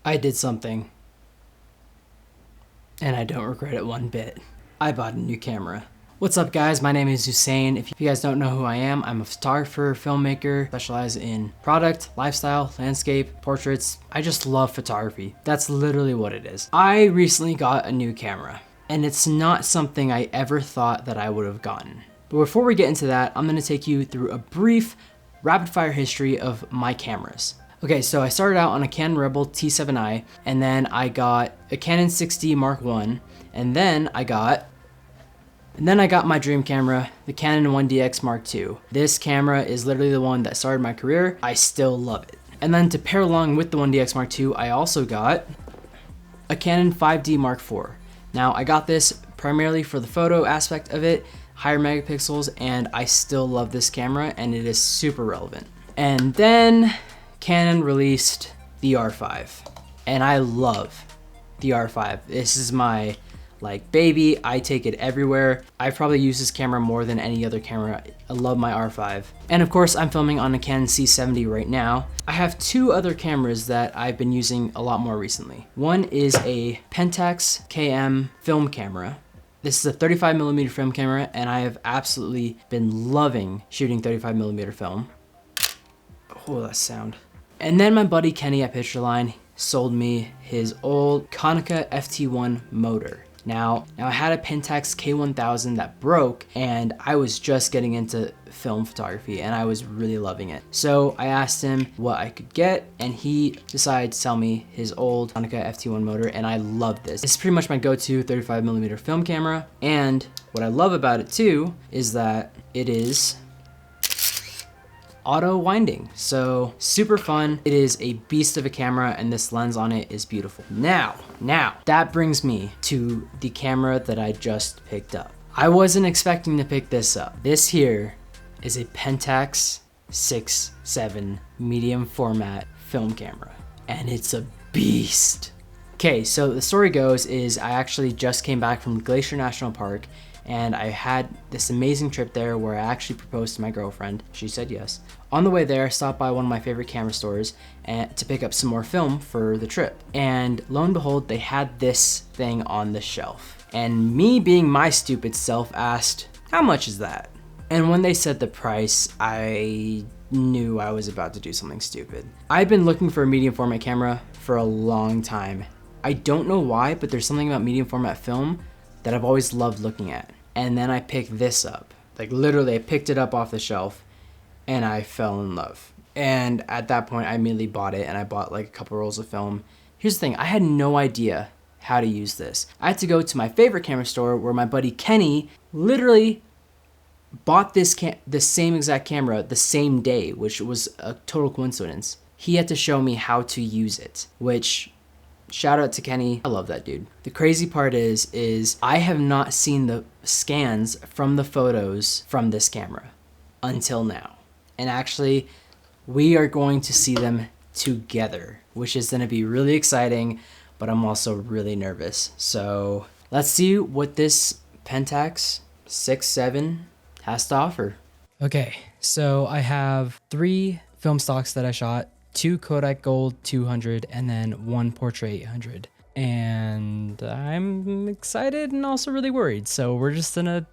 I did something, and I don't regret it one bit. I bought a new camera. What's up guys, my name is Hussein. If you guys don't know who I am, I'm a photographer, filmmaker, specialize in product, lifestyle, landscape, portraits. I just love photography. That's literally what it is. I recently got a new camera, and it's not something I ever thought that I would have gotten. But before we get into that, I'm gonna take you through a brief rapid fire history of my cameras. Okay, so I started out on a Canon Rebel T7i, and then I got a Canon 6D Mark I, and then I got my dream camera, the Canon 1DX Mark II. This camera is literally the one that started my career. I still love it. And then to pair along with the 1DX Mark II, I also got a Canon 5D Mark IV. Now I got this primarily for the photo aspect of it, higher megapixels, and I still love this camera and it is super relevant. And then Canon released the R5, and I love the R5. This is my baby. I take it everywhere. I probably use this camera more than any other camera. I love my R5. And of course, I'm filming on a Canon C70 right now. I have two other cameras that I've been using a lot more recently. One is a Pentax KM film camera. This is a 35mm film camera, and I have absolutely been loving shooting 35mm film. Oh, that sound. And then my buddy Kenny at Pictureline sold me his old Konica FT1 motor. Now I had a Pentax K1000 that broke, and I was just getting into film photography and I was really loving it. So I asked him what I could get, and he decided to sell me his old Konica FT1 motor, and I love this. It's pretty much my go-to 35mm film camera, and what I love about it too is that it is auto winding, so super fun. It is a beast of a camera, and this lens on it is beautiful. Now that brings me to the camera that I just picked up. I wasn't expecting to pick this up. This here is a Pentax 6x7 medium format film camera, and it's a beast. Okay, so the story goes is I actually just came back from Glacier National Park, and I had this amazing trip there where I actually proposed to my girlfriend. She said yes. On the way there, I stopped by one of my favorite camera stores to pick up some more film for the trip. And lo and behold, they had this thing on the shelf. And me being my stupid self asked, how much is that? And when they said the price, I knew I was about to do something stupid. I've been looking for a medium format camera for a long time. I don't know why, but there's something about medium format film that I've always loved looking at. And then I picked this up. Literally, I picked it up off the shelf and I fell in love. And at that point, I immediately bought it, and I bought a couple rolls of film. Here's the thing, I had no idea how to use this. I had to go to my favorite camera store where my buddy Kenny literally bought the same exact camera the same day, which was a total coincidence. He had to show me how to use it, which, shout out to Kenny. I love that dude. The crazy part is I have not seen the scans from the photos from this camera until now. And actually, we are going to see them together, which is going to be really exciting, but I'm also really nervous. So let's see what this Pentax 6x7 has to offer. Okay, so I have 3 film stocks that I shot. 2 Kodak Gold 200 and then 1 Portrait 800. And I'm excited and also really worried. So we're just gonna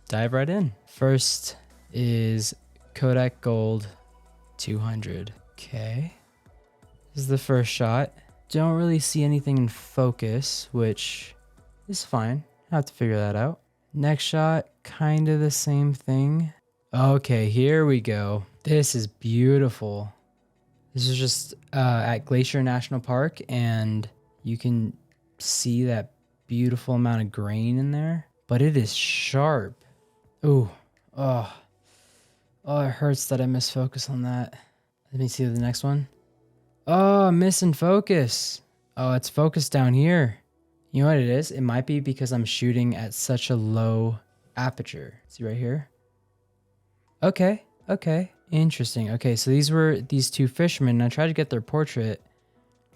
dive right in. First is Kodak Gold 200. Okay. This is the first shot. Don't really see anything in focus, which is fine. I have to figure that out. Next shot, kind of the same thing. Okay, here we go. This is beautiful. This is just at Glacier National Park, and you can see that beautiful amount of grain in there, but it is sharp. Ooh, oh, it hurts that I missed focus on that. Let me see the next one. Oh, I'm missing focus. Oh, it's focused down here. You know what it is? It might be because I'm shooting at such a low aperture. See right here? Okay. Interesting. Okay, so these were these 2 fishermen, and I tried to get their portrait,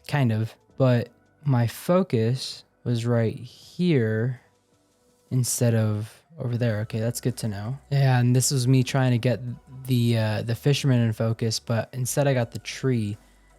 kind of, but my focus was right here instead of over there. Okay, that's good to know. Yeah, and this was me trying to get the fisherman in focus, but instead I got the tree.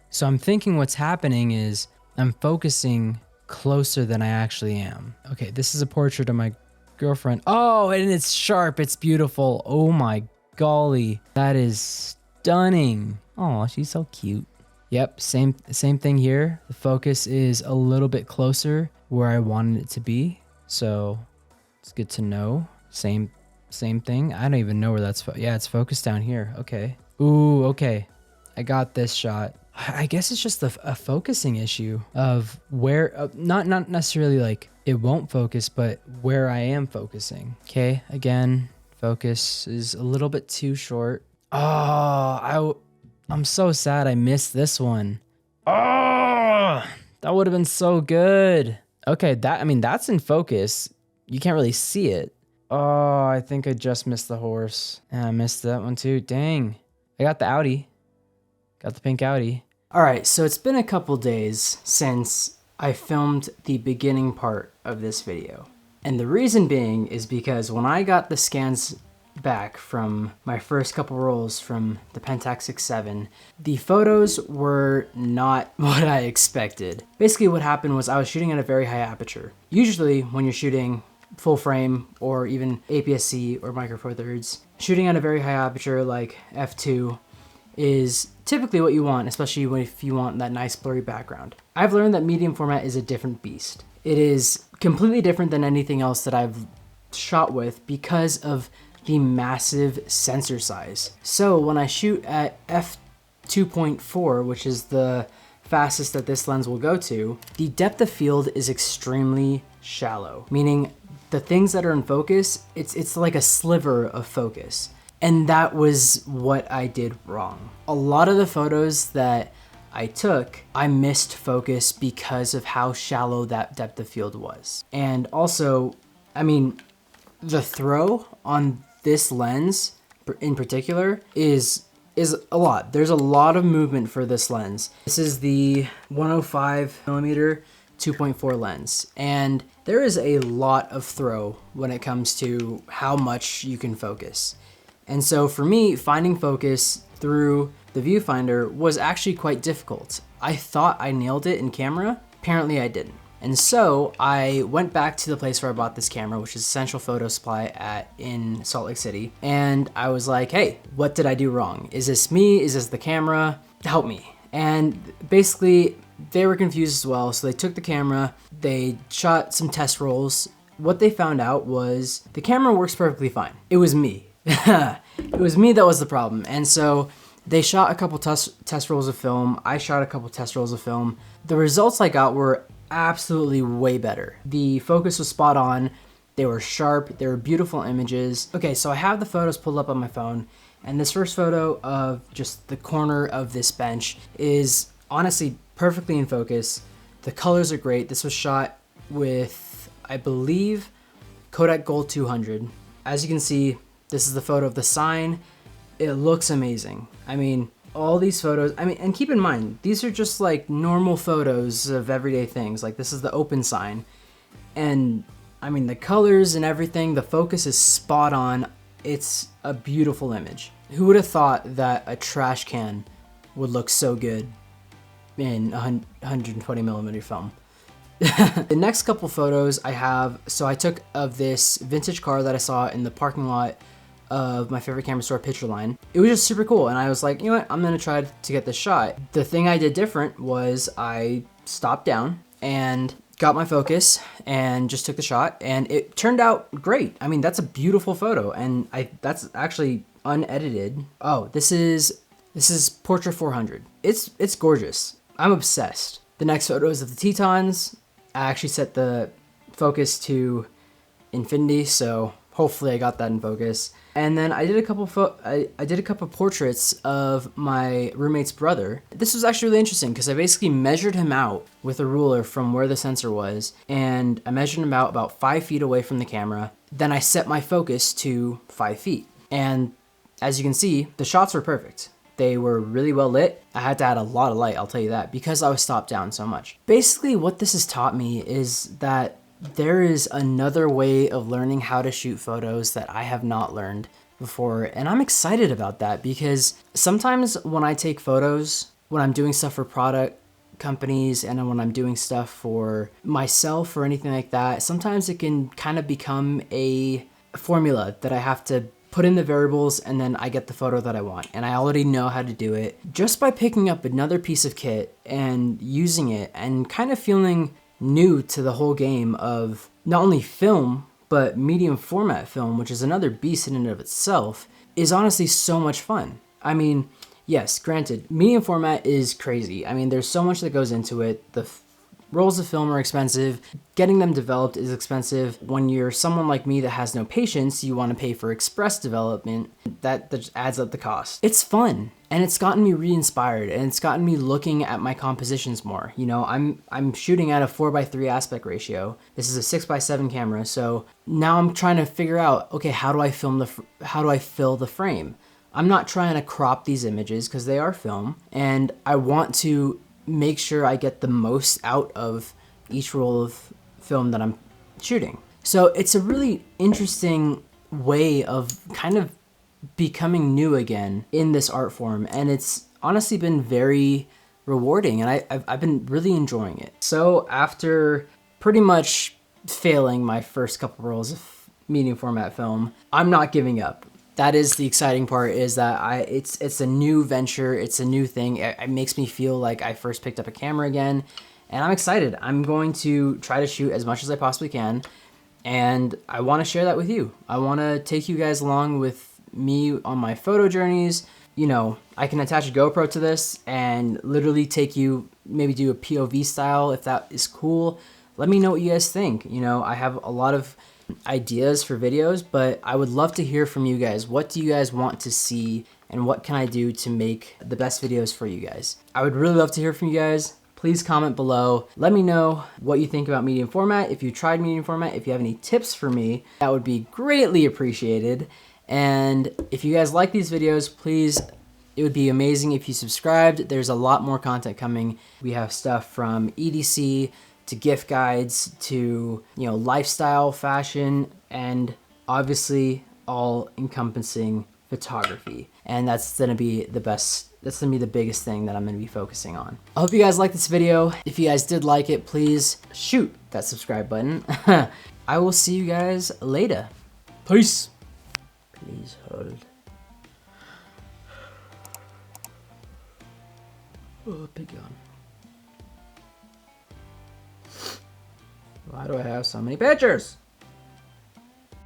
So I'm thinking what's happening is I'm focusing closer than I actually am. Okay, this is a portrait of my girlfriend. Oh, and it's sharp. It's beautiful. Oh my golly. That is stunning. Oh, she's so cute. Yep, same thing here. The focus is a little bit closer where I wanted it to be. So it's good to know. Same thing. I don't even know where that's, yeah, it's focused down here. Okay. Ooh, okay. I got this shot. I guess it's just a focusing issue of where, not necessarily like it won't focus, but where I am focusing. Okay, again, focus is a little bit too short. Oh, I'm so sad I missed this one. Oh, that would have been so good. Okay, that's in focus. You can't really see it. Oh, I think I just missed the horse. And I missed that one too. Dang. I got the Audi. Got the pink Audi. All right, so it's been a couple days since I filmed the beginning part of this video. And the reason being is because when I got the scans back from my first couple rolls from the Pentax 6x7, the photos were not what I expected. Basically what happened was I was shooting at a very high aperture. Usually when you're shooting full frame or even APS-C or Micro Four Thirds, shooting at a very high aperture like f2 is typically what you want, especially if you want that nice blurry background. I've learned that medium format is a different beast. It is completely different than anything else that I've shot with because of the massive sensor size. So when I shoot at f2.4, which is the fastest that this lens will go to, the depth of field is extremely shallow, meaning the things that are in focus, it's like a sliver of focus. And that was what I did wrong. A lot of the photos that I took, I missed focus because of how shallow that depth of field was. And also, I mean, the throw on this lens in particular is a lot. There's a lot of movement for this lens. This is the 105mm 2.4 lens, and there is a lot of throw when it comes to how much you can focus. And so for me, finding focus through the viewfinder was actually quite difficult. I thought I nailed it in camera. Apparently I didn't. And so I went back to the place where I bought this camera, which is Essential Photo Supply in Salt Lake City. And I was like, hey, what did I do wrong? Is this me? Is this the camera? Help me. And basically they were confused as well. So they took the camera, they shot some test rolls. What they found out was the camera works perfectly fine. It was me. It was me that was the problem. And so they shot a couple test rolls of film. I shot a couple test rolls of film. The results I got were absolutely way better. The focus was spot on. They were sharp. They were beautiful images. Okay, so I have the photos pulled up on my phone, and this first photo of just the corner of this bench is honestly perfectly in focus. The colors are great. This was shot with, I believe, Kodak Gold 200. As you can see, this is the photo of the sign. It looks amazing. I mean, all these photos, and keep in mind, these are just like normal photos of everyday things. Like this is the open sign. And I mean, the colors and everything, the focus is spot on. It's a beautiful image. Who would have thought that a trash can would look so good in 120mm film? The next couple photos I have, so I took of this vintage car that I saw in the parking lot of my favorite camera store, Pictureline. It was just super cool, and I was like, you know what, I'm gonna try to get this shot. The thing I did different was I stopped down and got my focus and just took the shot, and it turned out great. I mean, that's a beautiful photo, and that's actually unedited. Oh, this is Portrait 400. It's gorgeous. I'm obsessed. The next photo is of the Tetons. I actually set the focus to infinity, so hopefully I got that in focus. And then I did a couple portraits of my roommate's brother. This was actually really interesting because I basically measured him out with a ruler from where the sensor was, and I measured him out about 5 feet away from the camera. Then I set my focus to 5 feet. And as you can see, the shots were perfect. They were really well lit. I had to add a lot of light, I'll tell you that, because I was stopped down so much. Basically, what this has taught me is that there is another way of learning how to shoot photos that I have not learned before, and I'm excited about that because sometimes when I take photos, when I'm doing stuff for companies and when I'm doing stuff for myself or anything like that, sometimes it can kind of become a formula that I have to put in the variables and then I get the photo that I want. And I already know how to do it just by picking up another piece of kit and using it and kind of feeling new to the whole game of not only film, but medium format film, which is another beast in and of itself, is honestly so much fun. I mean, yes, granted, medium format is crazy. I mean, there's so much that goes into it. The rolls of film are expensive. Getting them developed is expensive. When you're someone like me that has no patience, you want to pay for express development. That just adds up the cost. It's fun, and it's gotten me re-inspired, and it's gotten me looking at my compositions more. You know, I'm shooting at a 4:3 aspect ratio. This is a 6:7 camera, so now I'm trying to figure out, okay, how do I fill the frame? I'm not trying to crop these images because they are film, and I want to make sure I get the most out of each roll of film that I'm shooting. So it's a really interesting way of kind of becoming new again in this art form, and it's honestly been very rewarding, and I've been really enjoying it. So after pretty much failing my first couple rolls of medium format film, I'm not giving up. That is the exciting part, is that it's a new venture, it's a new thing. It makes me feel like I first picked up a camera again, and I'm excited. I'm going to try to shoot as much as I possibly can, and I want to share that with you. I want to take you guys along with me on my photo journeys. You know, I can attach a GoPro to this and literally take you, maybe do a POV style if that is cool. Let me know what you guys think. You know, I have a lot of ideas for videos, but I would love to hear from you guys. What do you guys want to see, and what can I do to make the best videos for you guys? I would really love to hear from you guys. Please comment below. Let me know what you think about medium format. If you tried medium format, if you have any tips for me, that would be greatly appreciated. And if you guys like these videos, please, it would be amazing if you subscribed. There's a lot more content coming. We have stuff from EDC to gift guides to, you know, lifestyle, fashion, and obviously all encompassing photography. And that's gonna be the best, that's gonna be the biggest thing that I'm gonna be focusing on. I hope you guys liked this video. If you guys did like it, please shoot that subscribe button. I will see you guys later. Peace. Please hold. Oh, big yawn. Why do I have so many pictures?